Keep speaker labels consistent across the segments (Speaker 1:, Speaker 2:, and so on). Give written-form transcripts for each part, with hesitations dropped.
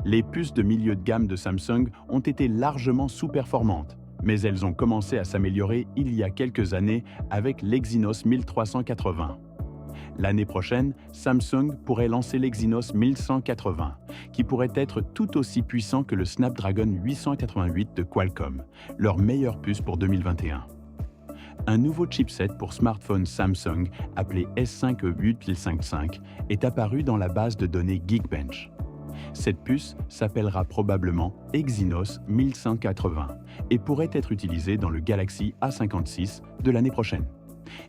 Speaker 1: Les puces de milieu de gamme de Samsung ont été largement sous-performantes, mais elles ont commencé à s'améliorer il y a quelques années avec l'Exynos 1380. L'année prochaine, Samsung pourrait lancer l'Exynos 1180, qui pourrait être tout aussi puissant que le Snapdragon 888 de Qualcomm, leur meilleure puce pour 2021. Un nouveau chipset pour smartphone Samsung, appelé S5E8155, est apparu dans la base de données Geekbench. Cette puce s'appellera probablement Exynos 1180 et pourrait être utilisée dans le Galaxy A56 de l'année prochaine.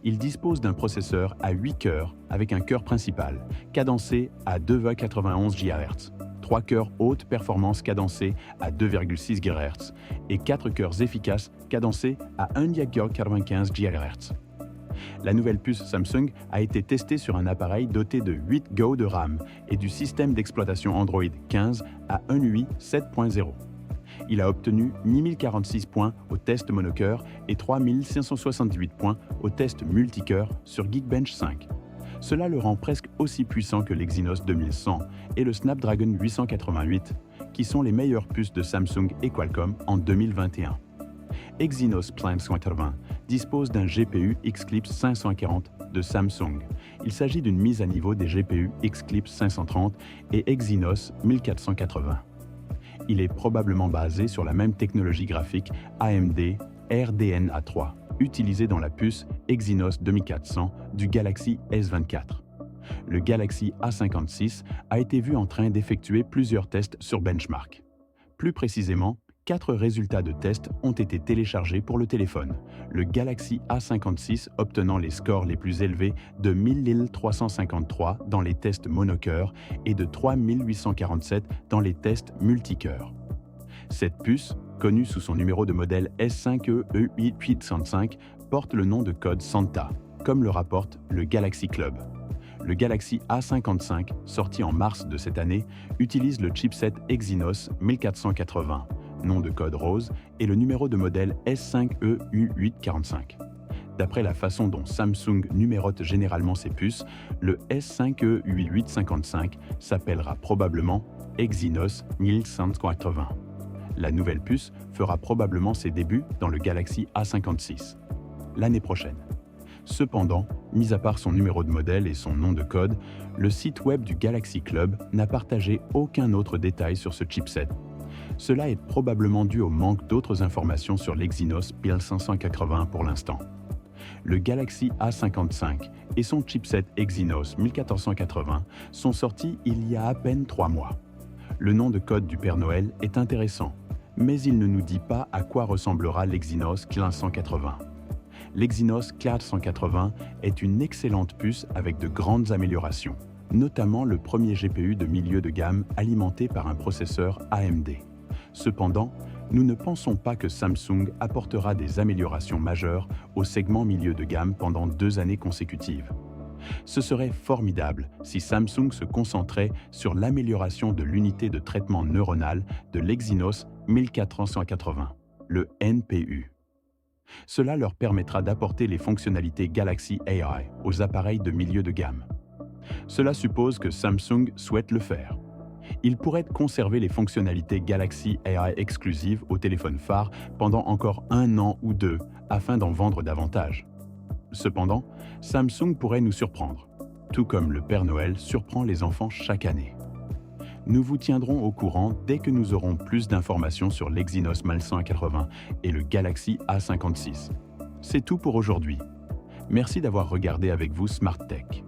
Speaker 1: Il dispose d'un processeur à 8 cœurs avec un cœur principal, cadencé à 2,91 GHz, 3 cœurs haute performance cadencés à 2,6 GHz et 4 cœurs efficaces cadencés à 1,95 GHz. La nouvelle puce Samsung a été testée sur un appareil doté de 8 Go de RAM et du système d'exploitation Android 15 à ENUI 7.0. Il a obtenu 1046 points au test monocœur et 3578 points au test multicœur sur Geekbench 5. Cela le rend presque aussi puissant que l'Exynos 2100 et le Snapdragon 888, qui sont les meilleures puces de Samsung et Qualcomm en 2021. Exynos 1180 dispose d'un GPU Xclipse 540 de Samsung. Il s'agit d'une mise à niveau des GPU Xclipse 530 et Exynos 1480. Il est probablement basé sur la même technologie graphique AMD RDNA3, utilisée dans la puce Exynos 2400 du Galaxy S24. Le Galaxy A56 a été vu en train d'effectuer plusieurs tests sur benchmark. Plus précisément, 4 résultats de tests ont été téléchargés pour le téléphone, le Galaxy A56 obtenant les scores les plus élevés de 1353 dans les tests monocœur et de 3847 dans les tests multicœur. Cette puce, connue sous son numéro de modèle S5E8865, porte le nom de code Santa, comme le rapporte le Galaxy Club. Le Galaxy A55, sorti en mars de cette année, utilise le chipset Exynos 1480, nom de code Rose, et le numéro de modèle S5EU845. D'après la façon dont Samsung numérote généralement ses puces, le S5E8855 s'appellera probablement Exynos 1180. La nouvelle puce fera probablement ses débuts dans le Galaxy A56 l'année prochaine. Cependant, mis à part son numéro de modèle et son nom de code, le site web du Galaxy Club n'a partagé aucun autre détail sur ce chipset. Cela est probablement dû au manque d'autres informations sur l'Exynos 1580 pour l'instant. Le Galaxy A55 et son chipset Exynos 1480 sont sortis il y a à peine 3 mois. Le nom de code du Père Noël est intéressant, mais il ne nous dit pas à quoi ressemblera l'Exynos 1580. L'Exynos 480 est une excellente puce avec de grandes améliorations, notamment le premier GPU de milieu de gamme alimenté par un processeur AMD. Cependant, nous ne pensons pas que Samsung apportera des améliorations majeures au segment milieu de gamme pendant 2 années consécutives. Ce serait formidable si Samsung se concentrait sur l'amélioration de l'unité de traitement neuronal de l'Exynos 1480, le NPU. Cela leur permettra d'apporter les fonctionnalités Galaxy AI aux appareils de milieu de gamme. Cela suppose que Samsung souhaite le faire. Il pourrait conserver les fonctionnalités Galaxy AI exclusives au téléphone phare pendant encore 1 an ou 2 afin d'en vendre davantage. Cependant, Samsung pourrait nous surprendre, tout comme le Père Noël surprend les enfants chaque année. Nous vous tiendrons au courant dès que nous aurons plus d'informations sur l'Exynos 1180 et le Galaxy A56. C'est tout pour aujourd'hui. Merci d'avoir regardé avec vous Smart Tech.